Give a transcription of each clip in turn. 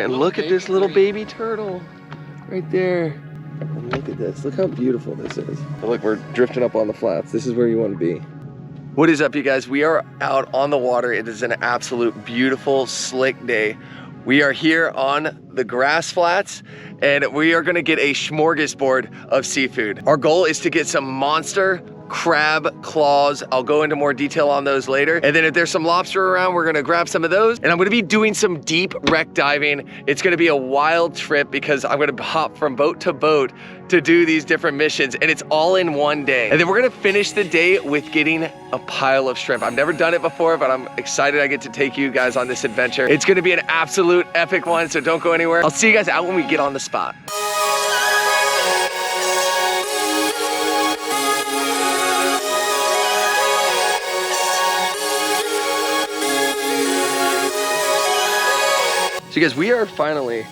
and look at this little baby turtle right there. And look at this. Look how beautiful this is. And look, we're drifting up on the flats. This is where you want to be. What is up, you guys? We are out on the water. It is an absolute beautiful, slick day. We are here on the grass flats, and we are gonna get a smorgasbord of seafood. Our goal is to get some monster crab claws. I'll go into more detail on those later. And then if there's some lobster around, we're gonna grab some of those. And I'm gonna be doing some deep wreck diving. It's gonna be a wild trip because I'm gonna hop from boat to boat to do these different missions, and it's all in one day. And then we're gonna finish the day with getting a pile of shrimp. I've never done it before, but I'm excited I get to take you guys on this adventure. It's gonna be an absolute epic one, so don't go anywhere. I'll see you guys out when we get on the spot. So guys, we are finally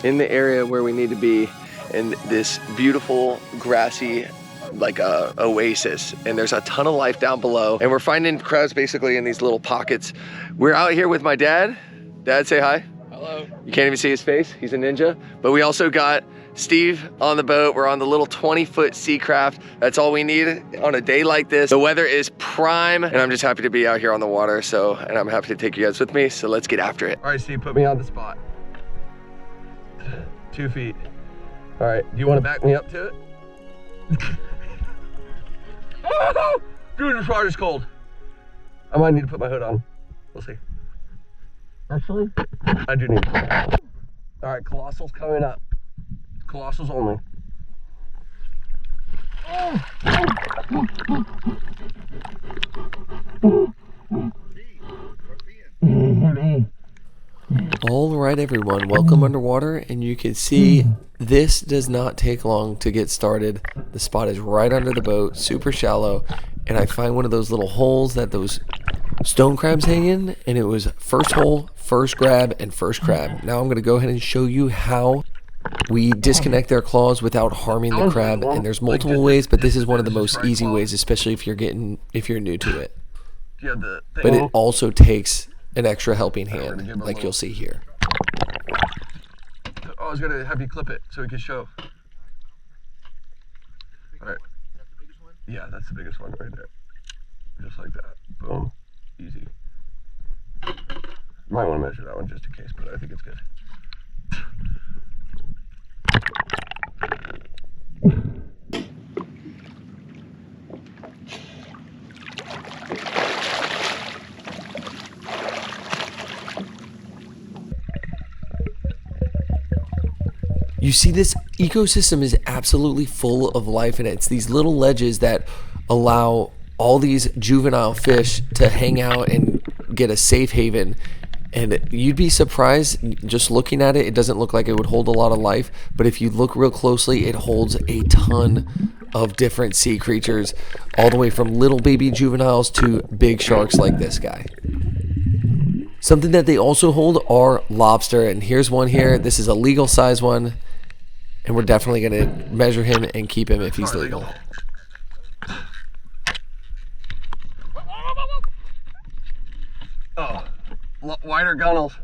in the area where we need to be in this beautiful grassy like oasis, and there's a ton of life down below, and we're finding crabs basically in these little pockets. We're out here with my dad. Dad, say hi. Hello. You can't even see his face, he's a ninja. But we also got Steve on the boat. We're on the little 20-foot sea craft. That's all we need on a day like this. The weather is prime, and I'm just happy to be out here on the water. And I'm happy to take you guys with me, so let's get after it. All right, Steve, put me on the spot. 2 feet. All right, do you want to back me up to it? Oh, dude, this water's cold. I might need to put my hood on. We'll see. Actually, I do need to. All right, Colossal's coming up. Colossals only. All right, everyone, welcome underwater, and you can see this does not take long to get started. The spot is right under the boat, super shallow, and I find one of those little holes that those stone crabs hang in, and it was first hole, first grab, and first crab. Now I'm going to go ahead and show you how we disconnect their claws without harming the crab, and there's multiple ways, but this is one of the most easy ways, especially if you're new to it. But it also takes an extra helping hand, like you'll see here. Oh, I was gonna have you clip it so we could show. All right. Yeah, that's the biggest one right there. Just like that. Boom. Easy. Might want to measure that one just in case, but I think it's good. You see, this ecosystem is absolutely full of life, and it's these little ledges that allow all these juvenile fish to hang out and get a safe haven. And you'd be surprised just looking at it. It doesn't look like it would hold a lot of life, but if you look real closely, it holds a ton of different sea creatures, all the way from little baby juveniles to big sharks like this guy. Something that they also hold are lobster, and here's one here. This is a legal size one, and we're definitely going to measure him and keep him if he's legal. Oh, wider gunnels.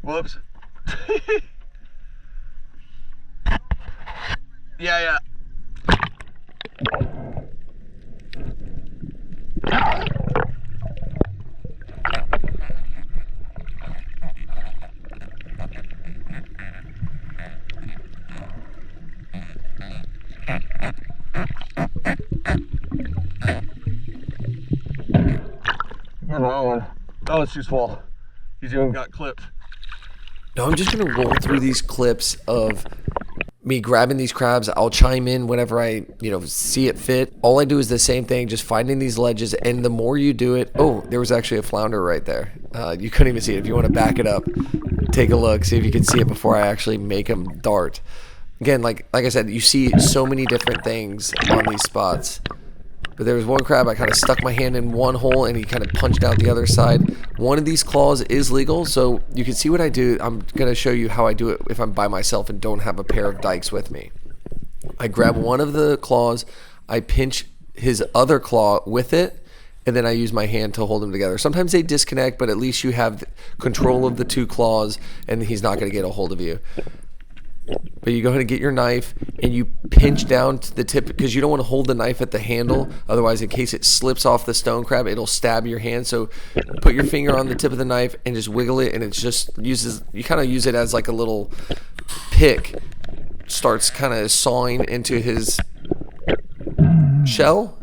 Whoops. Yeah. Oh, it's too small. He's even got clips. Now I'm just gonna roll through these clips of me grabbing these crabs. I'll chime in whenever I, see it fit. All I do is the same thing, just finding these ledges, and the more you do it, oh, there was actually a flounder right there. You couldn't even see it. If you want to back it up, take a look, see if you can see it before I actually make them dart. Again, like I said, you see so many different things on these spots. But there was one crab, I kind of stuck my hand in one hole and he kind of punched out the other side. One of these claws is legal, so you can see what I do. I'm going to show you how I do it if I'm by myself and don't have a pair of dikes with me. I grab one of the claws, I pinch his other claw with it, and then I use my hand to hold them together. Sometimes they disconnect, but at least you have control of the two claws, and he's not going to get a hold of you. But you go ahead and get your knife, and you pinch down to the tip, because you don't want to hold the knife at the handle. Otherwise, in case it slips off the stone crab, it'll stab your hand. So put your finger on the tip of the knife and just wiggle it, and it just uses, you kind of use it as like a little pick. Starts kind of sawing into his shell.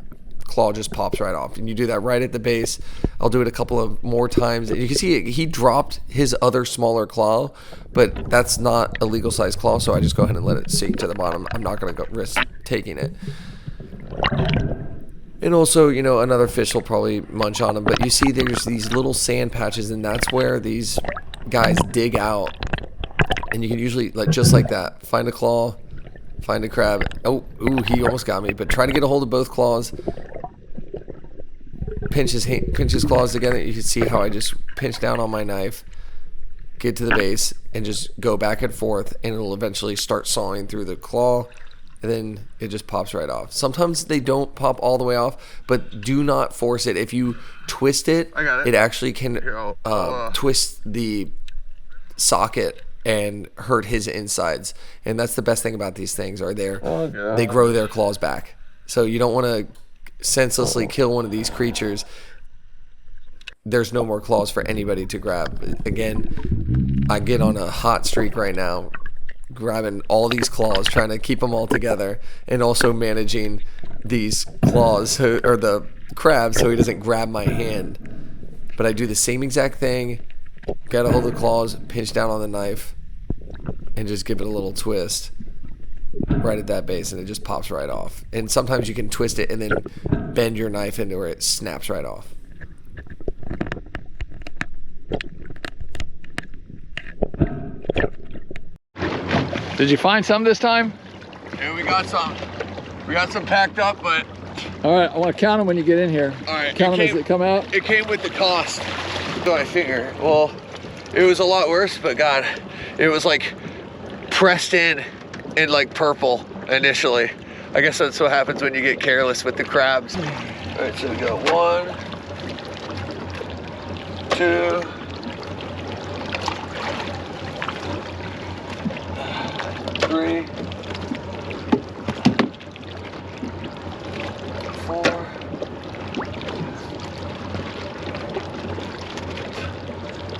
Claw just pops right off, and you do that right at the base. I'll do it a couple of more times, and you can see he dropped his other smaller claw, but that's not a legal size claw, so I just go ahead and let it sink to the bottom. I'm not going to risk taking it. And also, you know, another fish will probably munch on him, but you see there's these little sand patches, and that's where these guys dig out. And you can usually, like, just like that, find a claw, find a crab. Oh, ooh, he almost got me, but try to get a hold of both claws. Pinch his claws together. You can see how I just pinch down on my knife, get to the base, and just go back and forth, and it'll eventually start sawing through the claw, and then it just pops right off. Sometimes they don't pop all the way off, but do not force it. If you twist it, it actually can twist the socket and hurt his insides. And that's the best thing about these things, are they grow their claws back. So you don't want to senselessly kill one of these creatures. There's no more claws for anybody to grab. Again, I get on a hot streak right now, grabbing all these claws, trying to keep them all together, and also managing these claws, or the crab, so he doesn't grab my hand. But I do the same exact thing. Get a hold of the claws, pinch down on the knife, and just give it a little twist right at that base, and it just pops right off. And sometimes you can twist it and then bend your knife into where it snaps right off. Did you find some this time? Yeah, we got some. We got some packed up, but... All right, I want to count them when you get in here. All right. Count them as they come out. It came with the cost. So I figure, well, it was a lot worse, but God, it was like pressed in like purple initially. I guess that's what happens when you get careless with the crabs. All right, so we got 1, 2, 3, 4,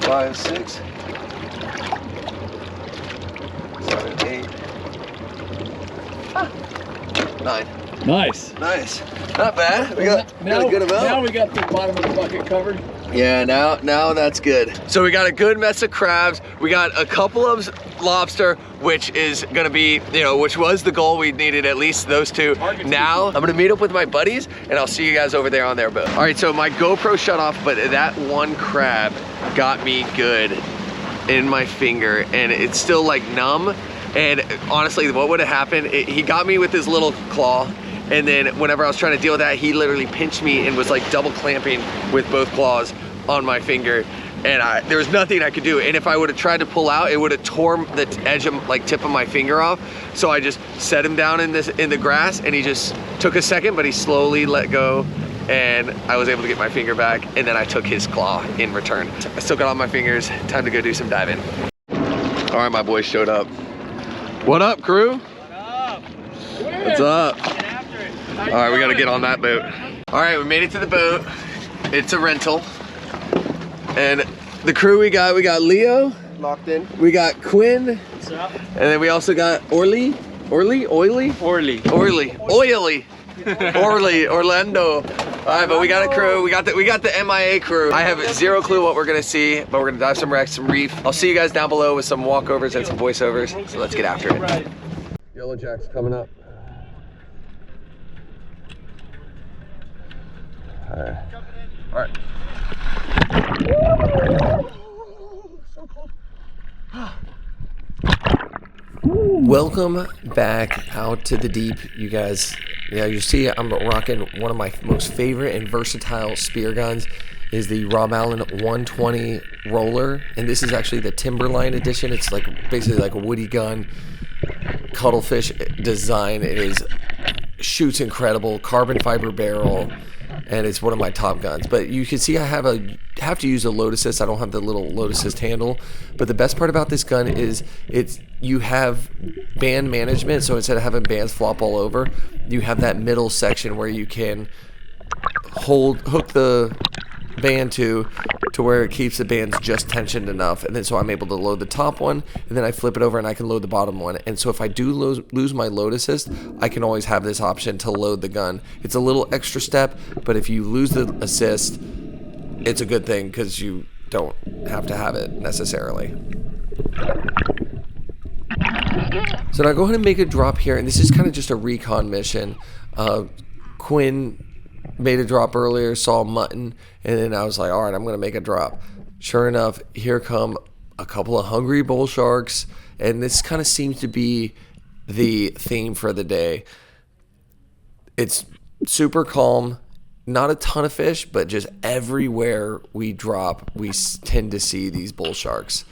5, 6, 7, 8, 9. Nice. Nice. Not bad. We got a good amount. Now we got the bottom of the bucket covered. Yeah, now that's good. So we got a good mess of crabs. We got a couple of lobster, which is gonna be, you know, which was the goal. We needed at least those two. Now I'm gonna meet up with my buddies, and I'll see you guys over there on their boat. All right, so my GoPro shut off, but that one crab got me good in my finger, and it's still like numb. And honestly, what would have happened, he got me with his little claw, and then whenever I was trying to deal with that, he literally pinched me and was like double clamping with both claws on my finger, and there was nothing I could do. And if I would have tried to pull out, it would have torn the edge of, like, tip of my finger off. So I just set him down in the grass, and he just took a second, but he slowly let go, and I was able to get my finger back, and then I took his claw in return. I still got all my fingers. Time to go do some diving. All right, my boys showed up. What up, crew? What up? What's up? Get after it. All right, we gotta get on that boat. All right, we made it to the boat. It's a rental. And the crew we got Leo. Locked in. We got Quinn. What's up? And then we also got Orly, Orlando. All right, but we got a crew. We got the MIA crew. I have zero clue what we're gonna see, but we're gonna dive some wrecks, some reef. I'll see you guys down below with some walkovers and some voiceovers. So let's get after it. Yellow Jack's coming up. All right. All right. Welcome back out to the deep, you guys. Yeah, you see I'm rocking one of my most favorite and versatile spear guns. Is the Rob Allen 120 roller, and this is actually the Timberline edition. It's like basically like a woody gun, cuttlefish design. It is shoots incredible, carbon fiber barrel. and it's one of my top guns. But you can see I have to use a load assist. I don't have the little load assist handle. But the best part about this gun is you have band management. So instead of having bands flop all over, you have that middle section where you can hook the band to where it keeps the bands just tensioned enough, and then so I'm able to load the top one, and then I flip it over and I can load the bottom one. And so if I do lose my load assist, I can always have this option to load the gun. It's a little extra step, but if you lose the assist, it's a good thing because you don't have to have it necessarily. So now go ahead and make a drop here, and this is kind of just a recon mission. Quinn made a drop earlier, saw mutton, and then I was like, all right, I'm going to make a drop. Sure enough, here come a couple of hungry bull sharks, and this kind of seems to be the theme for the day. It's super calm, not a ton of fish, but just everywhere we drop, we tend to see these bull sharks.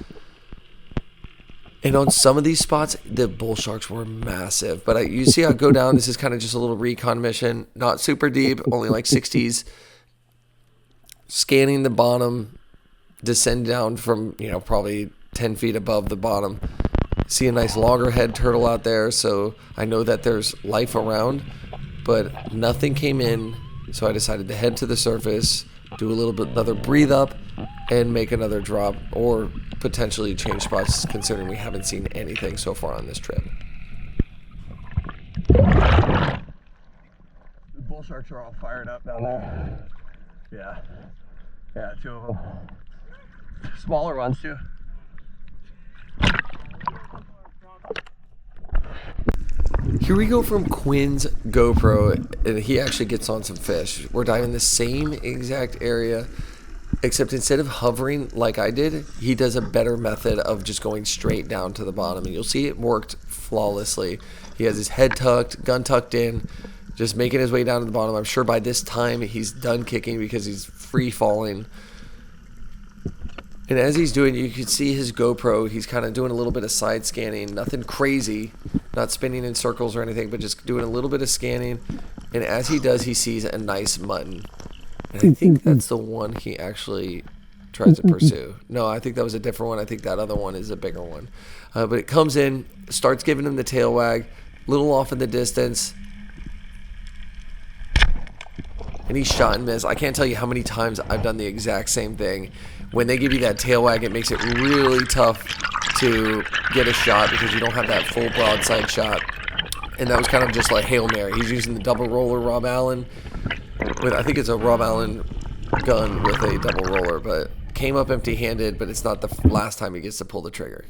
And on some of these spots, the bull sharks were massive. But you see I go down. This is kind of just a little recon mission. Not super deep, only like 60s. Scanning the bottom, descend down from, probably 10 feet above the bottom. See a nice loggerhead turtle out there, so I know that there's life around. But nothing came in, so I decided to head to the surface, do a little bit another breathe up, and make another drop, or potentially change spots considering we haven't seen anything so far on this trip. The bull sharks are all fired up down there. Yeah, 2 of them. Smaller ones too. Here we go from Quinn's GoPro, and he actually gets on some fish. We're diving the same exact area, except instead of hovering like I did, he does a better method of just going straight down to the bottom. And you'll see it worked flawlessly. He has his head tucked, gun tucked in, just making his way down to the bottom. I'm sure by this time he's done kicking because he's free falling. And as he's doing, you can see his GoPro, he's kind of doing a little bit of side scanning, nothing crazy, not spinning in circles or anything, but just doing a little bit of scanning. And as he does, he sees a nice mutton. And I think that's the one he actually tries to pursue. No, I think that was a different one. I think that other one is a bigger one. But it comes in, starts giving him the tail wag, a little off in the distance. And he's shot and missed. I can't tell you how many times I've done the exact same thing. When they give you that tail wag, it makes it really tough to get a shot because you don't have that full broadside shot. And that was kind of just like Hail Mary. He's using the double roller Rob Allen. I think it's a Rob Allen gun with a double roller, but came up empty-handed, but it's not the last time he gets to pull the trigger.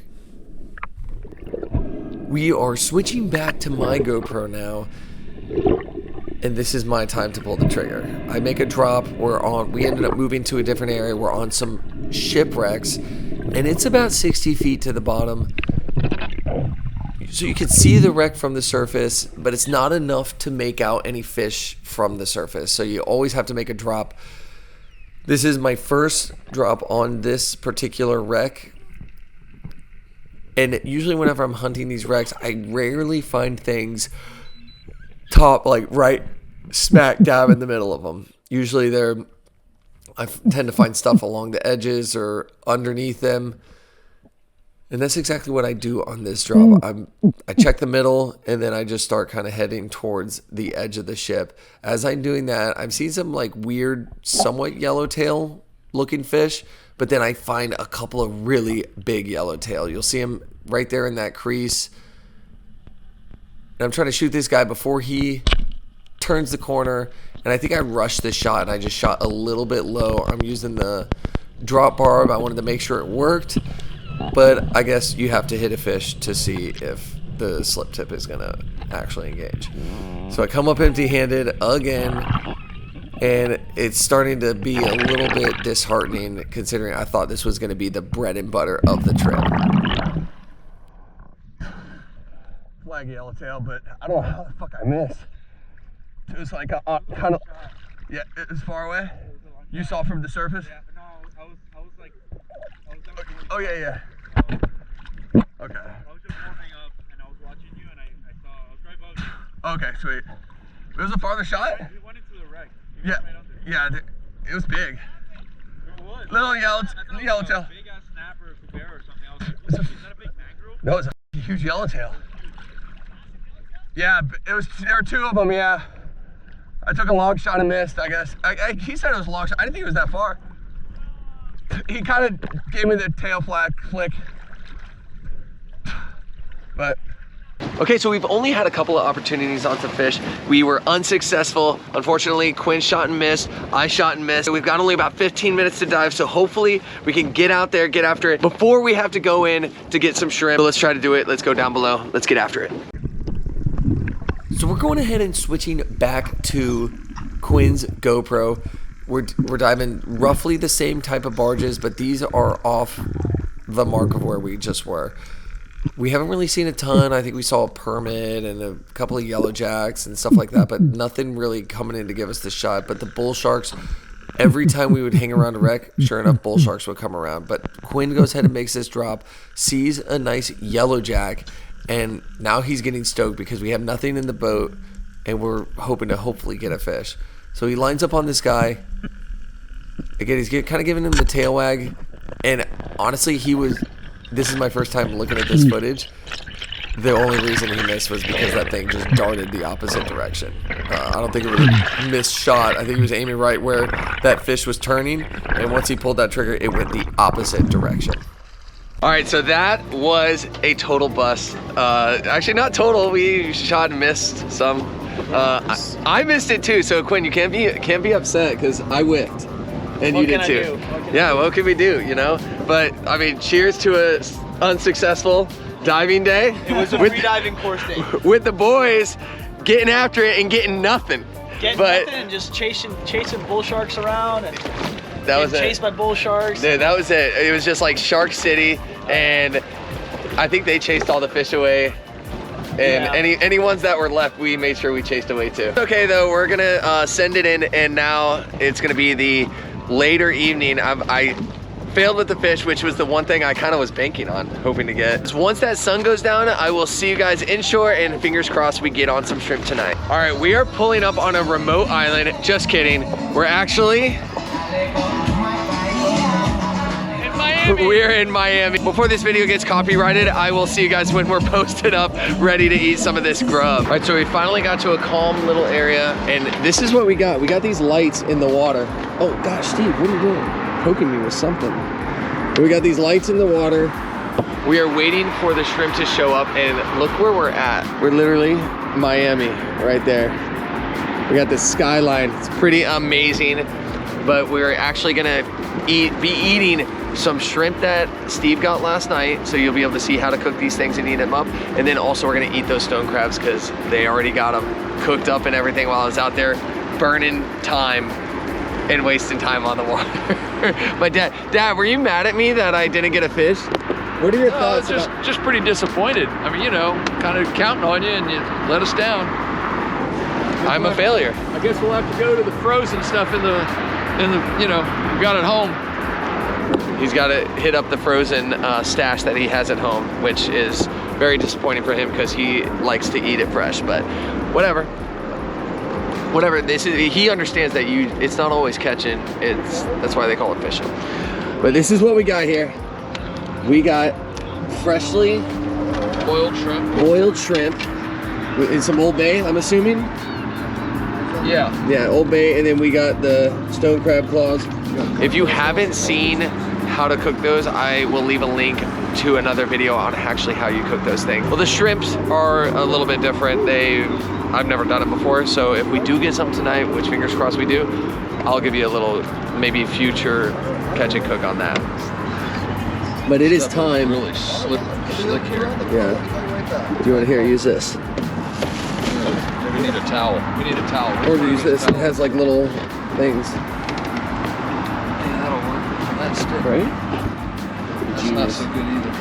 We are switching back to my GoPro now, and this is my time to pull the trigger. I make a drop. We ended up moving to a different area. We're on some shipwrecks, and it's about 60 feet to the bottom. So you can see the wreck from the surface, but it's not enough to make out any fish from the surface. So you always have to make a drop. This is my first drop on this particular wreck. And usually whenever I'm hunting these wrecks, I rarely find things right smack dab in the middle of them. Usually I tend to find stuff along the edges or underneath them. And that's exactly what I do on this drop. I check the middle, and then I just start kind of heading towards the edge of the ship. As I'm doing that, I've seen some like weird, somewhat yellowtail looking fish, but then I find a couple of really big yellowtail. You'll see them right there in that crease. And I'm trying to shoot this guy before he turns the corner, and I think I rushed this shot, and I just shot a little bit low. I'm using the drop barb. I wanted to make sure it worked. But I guess you have to hit a fish to see if the slip tip is going to actually engage. So I come up empty-handed again, and it's starting to be a little bit disheartening considering I thought this was going to be the bread and butter of the trip. Flag yellowtail, but I don't know how the fuck I missed. It was like kind of, yeah, it was far away. You saw from the surface? Yeah, no, I was Oh yeah. Okay. I was just warming up and I was watching you and I was right above you. Okay, sweet. It was a farther shot? We went into the wreck. Yeah. Yeah, it was big. It was. Little yellowtail. Big ass snapper or Spearo or something. I was like, is that a big mangrove? No, it's a huge yellowtail. Yeah, there were 2 of them, yeah. I took a long shot and missed, I guess. He said it was a long shot. I didn't think it was that far. He kind of gave me the tail flick. But Okay, so we've only had a couple of opportunities on some fish. We were unsuccessful. Unfortunately, Quinn shot and missed. I shot and missed. We've got only about 15 minutes to dive, so hopefully we can get out there, get after it before we have to go in to get some shrimp. So let's try to do it. Let's go down below. Let's get after it. So we're going ahead and switching back to Quinn's GoPro. We're diving roughly the same type of barges, but these are off the mark of where we just were. We haven't really seen a ton. I think we saw a permit and a couple of yellow jacks and stuff like that, but nothing really coming in to give us the shot. But the bull sharks, every time we would hang around a wreck, sure enough, bull sharks would come around. But Quinn goes ahead and makes this drop, sees a nice yellow jack, and now he's getting stoked because we have nothing in the boat and we're hoping to hopefully get a fish. So he lines up on this guy. Again, he's kind of giving him the tail wag. And honestly, this is my first time looking at this footage. The only reason he missed was because that thing just darted the opposite direction. I don't think it was a missed shot. I think he was aiming right where that fish was turning. And once he pulled that trigger, it went the opposite direction. All right, so that was a total bust. Actually, not total. We shot and missed some. I missed it too. So Quinn, you can't be upset because I whipped, and you did too. Yeah, what can we do? You know. But I mean, cheers to a unsuccessful diving day. It was a free diving course day. With the boys getting after it and getting nothing. Nothing and just chasing bull sharks around and that was chased by bull sharks. Dude, that was it. It was just like Shark City, and I think they chased all the fish away. And any ones that were left, we made sure we chased away too. Okay, though, we're gonna send it in, and now it's gonna be the later evening. I failed with the fish, which was the one thing I kind of was banking on, hoping to get. Once that sun goes down, I will see you guys inshore, and fingers crossed we get on some shrimp tonight. All right, we are pulling up on a remote island. Just kidding. We're actually we're in Miami. Before this video gets copyrighted, I will see you guys when we're posted up, ready to eat some of this grub. All right, so we finally got to a calm little area, and this is what we got. We got these lights in the water. Oh gosh, Steve, what are you doing? Poking me with something. We got these lights in the water. We are waiting for the shrimp to show up, and look where we're at. We're literally Miami, right there. We got this skyline. It's pretty amazing, but we're actually gonna be eating some shrimp that Steve got last night, so you'll be able to see how to cook these things and eat them up. And then also we're gonna eat those stone crabs because they already got them cooked up and everything while I was out there burning time and wasting time on the water. My dad, were you mad at me that I didn't get a fish? What are your thoughts? Just pretty disappointed. I mean, you know, kind of counting on you and you let us down. I'm a failure. I guess we'll have to go to the frozen stuff in the you know, we got at home. He's got to hit up the frozen stash that he has at home, which is very disappointing for him because he likes to eat it fresh, but whatever. Whatever, he understands that it's not always catching, that's why they call it fishing. But this is what we got here. We got freshly boiled shrimp in some Old Bay, I'm assuming. Yeah, Old Bay, and then we got the stone crab claws. If you haven't seen how to cook those, I will leave a link to another video on actually how you cook those things. Well, the shrimps are a little bit different. I've never done it before, so if we do get some tonight, which fingers crossed we do, I'll give you a little, maybe future catch and cook on that. But it is time. Really slick here. Yeah. Do you want to use this? We need a towel. We need a towel. Or use this. It has like little things. Yeah, that'll work. That's stick. Right? That's not so good either.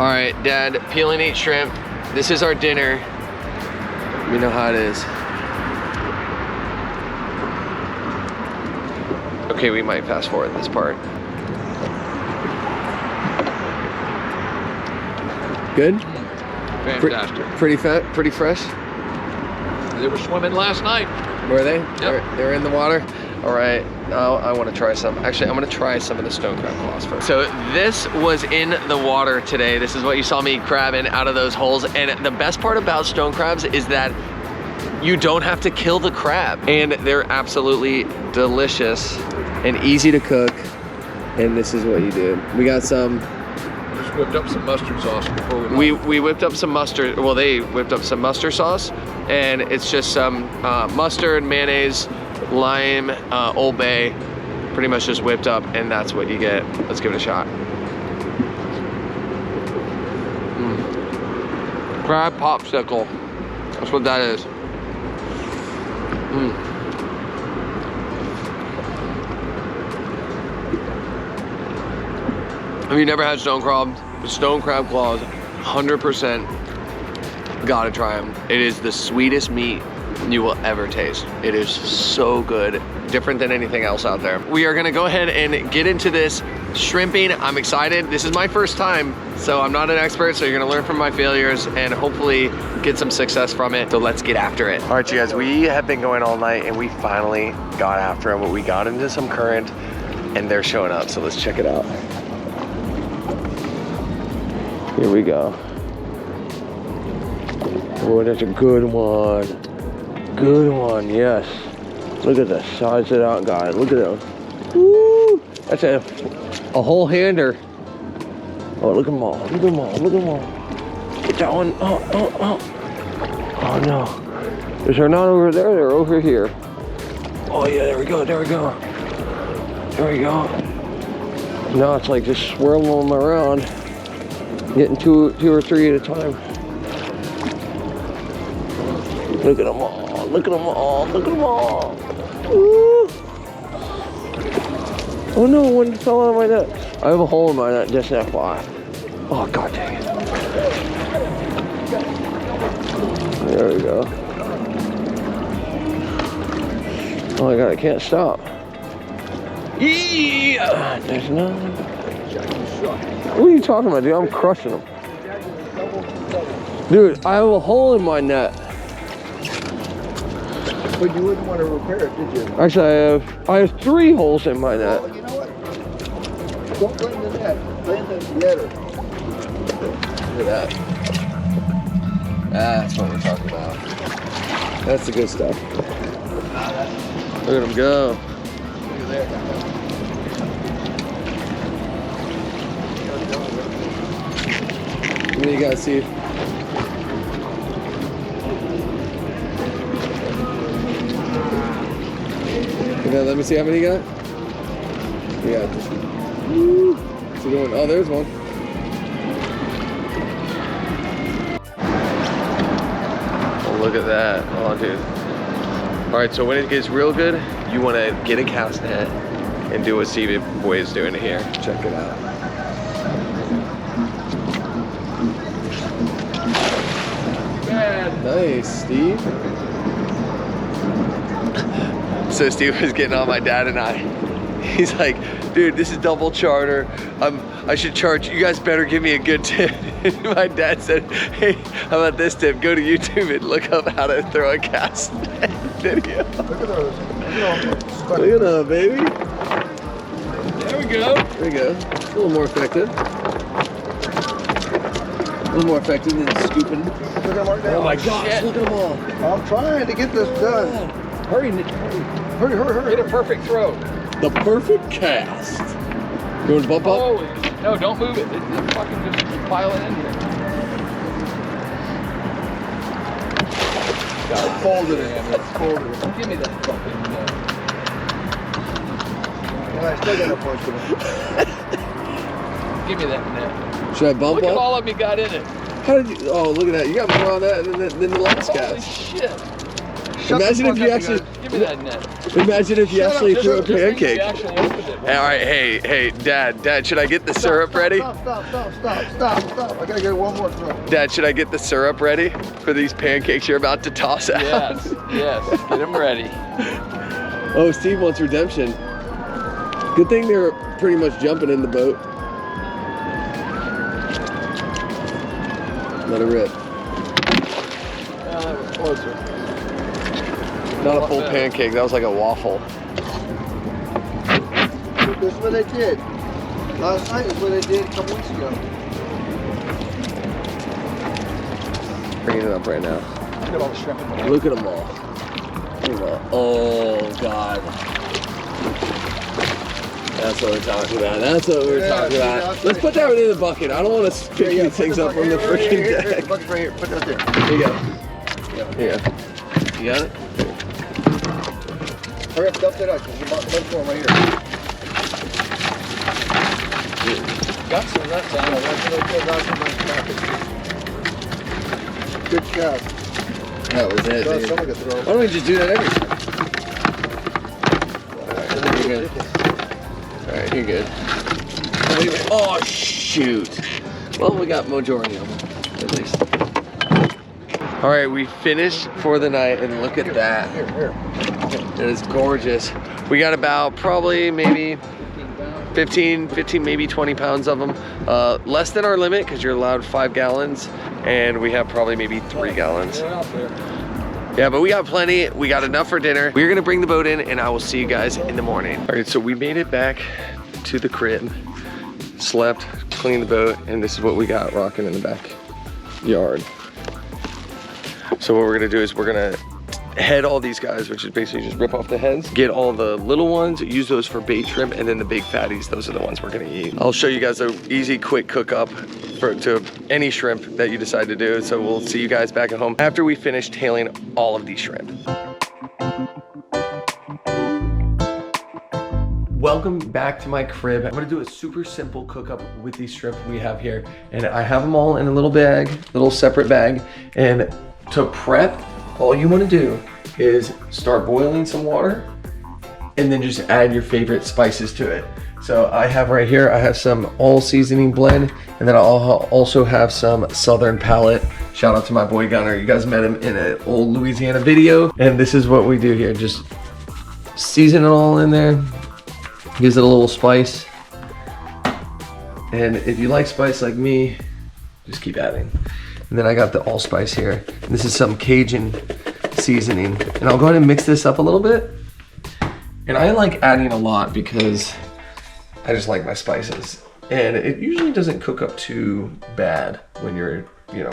All right, Dad, peel and eat shrimp. This is our dinner. We know how it is. Okay, we might fast forward this part. Good? Fantastic. Pretty fat, pretty fresh? They were swimming last night. Were they? Yep. They were in the water. All right, now I want to try some. Actually, I'm gonna try some of the stone crab claws first. So this was in the water today. This is what you saw me crabbing out of those holes. And the best part about stone crabs is that you don't have to kill the crab. And they're absolutely delicious and easy to cook. And this is what you do. We got some. Just whipped up some mustard sauce before we We whipped up some mustard. Well, they whipped up some mustard sauce. And it's just some mustard, mayonnaise, lime, Old Bay, pretty much just whipped up, and that's what you get. Let's give it a shot. Crab popsicle. That's what that is. Have you never had stone crab claws? 100%. Gotta try them. It is the sweetest meat you will ever taste. It is so good, different than anything else out there. We are gonna go ahead and get into this shrimping. I'm excited. This is my first time, so I'm not an expert, so you're gonna learn from my failures and hopefully get some success from it. So let's get after it. All right, you guys, we have been going all night and we finally got after them, but we got into some current and they're showing up, so let's check it out. Here we go. Oh, that's a good one. Good one, yes. Look at the size of that guy. Look at him. Woo! That's a whole hander. Oh, look at them all. Look at them all. Look at them all. Get that one. Oh no. They're not over there. They're over here. Oh yeah, there we go. There we go. There we go. Now it's like just swirling them around, getting two or three at a time. Look at them all. Look at them all. Look at them all. Ooh. Oh no, one fell out of my net. I have a hole in my net, just FYI. Oh, god dang it. There we go. Oh my god, I can't stop. Yeah! There's none. What are you talking about, dude? I'm crushing them. Dude, I have a hole in my net. But you wouldn't want to repair it, did you? Actually, I have 3 holes in my net. Well, you know what? Don't blame the net. Blame the netter. Look at that. That's what we're talking about. That's the good stuff. Look at them go. Look at that. What do you guys see? Okay, let me see how many you got. We got this one. Woo. So going, oh, there's one. Oh, look at that. Oh, dude. All right, so when it gets real good, you want to get a cast net and do what Stevie Boy is doing here. Check it out. Nice, Steve. So Steve was getting on my dad and I. He's like, dude, this is double charter. I should charge, you guys better give me a good tip. My dad said, hey, how about this tip? Go to YouTube and look up how to throw a cast video. Look at those. Look at that, baby. There we go. There we go. It's a little more effective. A little more effective than scooping. Look at them right now. Oh my gosh, look at them all. I'm trying to get this done. Hurry, Hurry, hurry, hurry. Get a perfect throw. the perfect cast. You want to bump up? Oh, no, don't move it. It's fucking just pile it in here. God, folded it. It's folded it. Give me that fucking And I still got a bunch of them. Give me that net. Should I bump Look up? at all of you got in it. How did you? Oh, look at that! You got more on that than the last Holy cast. shit. Imagine if you actually. Give me that net. Imagine if you actually threw a Just think pancake. you actually opened it. All right, hey, Dad, should I get the syrup ready? Stop. I gotta get one more throw. Dad, should I get the syrup ready for these pancakes you're about to toss out? Yes, get them ready. Oh, Steve wants redemption. Good thing they're pretty much jumping in the boat. Let it rip. That was closer. Not a full pancake, that was like a waffle. This is what they did. Last night is what they did a couple weeks ago. Bringing it up right now. Look at all the shrimp in there. Look at them all. Look at them all. Oh, God. That's what we're talking about. That's what we're talking about. Let's put that one in the bucket. I don't want to pick these things up from the freaking deck. The bucket's right here. Put that there. Here you go. Here. You got it? Hurry up, dump it out. There's a bunch for 'em right here. Got some of that Yeah, down. that's what they did last time I was back. Good job. That was it. Well, dude. someone could throw. Why don't we just do that every time? Alright, you're good. Alright, you're good. Oh, shoot. Well, we got majority of them, at least. Alright, we finished for the night, and look at that. Here. It is gorgeous. We got about probably maybe 15, maybe 20 pounds of them. Less than our limit, because you're allowed 5 gallons, and we have probably maybe 3 gallons. They're out there. Yeah, but we got plenty. We got enough for dinner. We're gonna bring the boat in, and I will see you guys in the morning. All right, so we made it back to the crib, slept, cleaned the boat, and this is what we got rocking in the backyard. So what we're gonna do is we're gonna head all these guys, which is basically just rip off the heads, get all the little ones, use those for bait shrimp, and then the big fatties, those are the ones we're gonna eat. I'll show you guys an easy, quick cook up to any shrimp that you decide to do. So we'll see you guys back at home after we finish tailing all of these shrimp. Welcome back to my crib. I'm gonna do a super simple cook up with these shrimp we have here. And I have them all in a little bag, little separate bag. And to prep, all you wanna do is start boiling some water and then just add your favorite spices to it. So I have right here, I have some all seasoning blend, and then I'll also have some Southern Palate. Shout out to my boy Gunner. You guys met him in an old Louisiana video. And this is what we do here. Just season it all in there. Gives it a little spice. And if you like spice like me, just keep adding. And then I got the allspice here. And this is some Cajun seasoning. And I'll go ahead and mix this up a little bit. And I like adding a lot because I just like my spices. And it usually doesn't cook up too bad when you're, you know,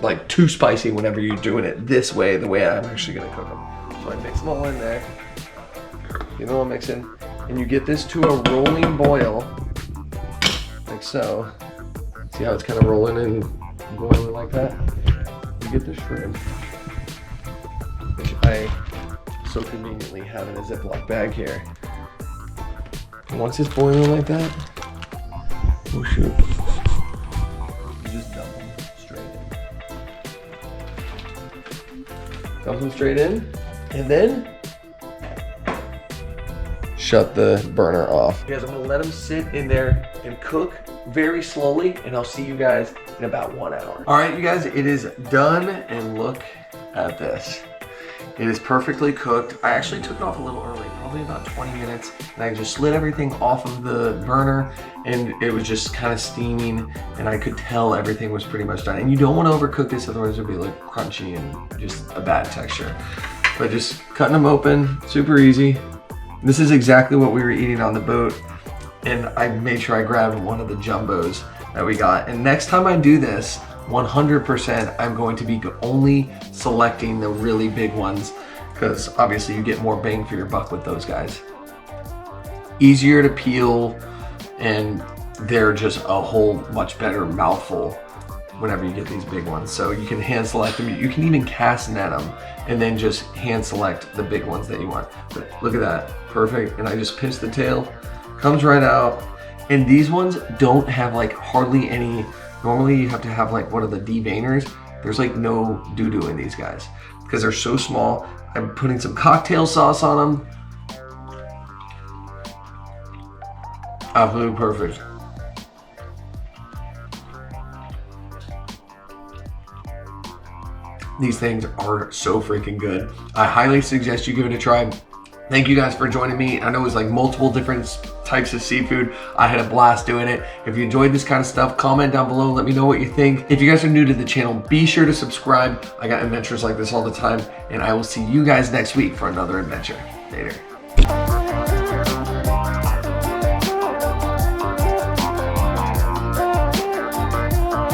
like too spicy whenever you're doing it this way, the way I'm actually gonna cook them. So I mix them all in there. You know what I'm mixing? And you get this to a rolling boil, like so. See how it's kind of rolling and boiling like that? You get the shrimp, which I so conveniently have in a Ziploc bag here. And once it's boiling like that, oh shoot, you just dump them straight in. Dump them straight in, and then shut the burner off. Guys, I'm gonna let them sit in there and cook very slowly, and I'll see you guys in about 1 hour. All right, you guys, it is done, and look at this. It is perfectly cooked. I actually took it off a little early, probably about 20 minutes, and I just slid everything off of the burner, and it was just kind of steaming, and I could tell everything was pretty much done. And you don't want to overcook this, otherwise it'll be like crunchy and just a bad texture. But just cutting them open, super easy. This is exactly what we were eating on the boat, and I made sure I grabbed one of the jumbos that we got. And next time I do this, 100% I'm going to be only selecting the really big ones, because obviously you get more bang for your buck with those guys. Easier to peel, and they're just a whole much better mouthful whenever you get these big ones. So you can hand select them. You can even cast net them and then just hand select the big ones that you want. But look at that, perfect. And I just pinch the tail, comes right out. And these ones don't have like hardly any, normally you have to have like one of the deveiners. There's like no doo-doo in these guys because they're so small. I'm putting some cocktail sauce on them. Absolutely perfect. These things are so freaking good. I highly suggest you give it a try. Thank you guys for joining me. I know it was like multiple different types of seafood. I had a blast doing it. If you enjoyed this kind of stuff, comment down below. Let me know what you think. If you guys are new to the channel, be sure to subscribe. I got adventures like this all the time, and I will see you guys next week for another adventure. Later.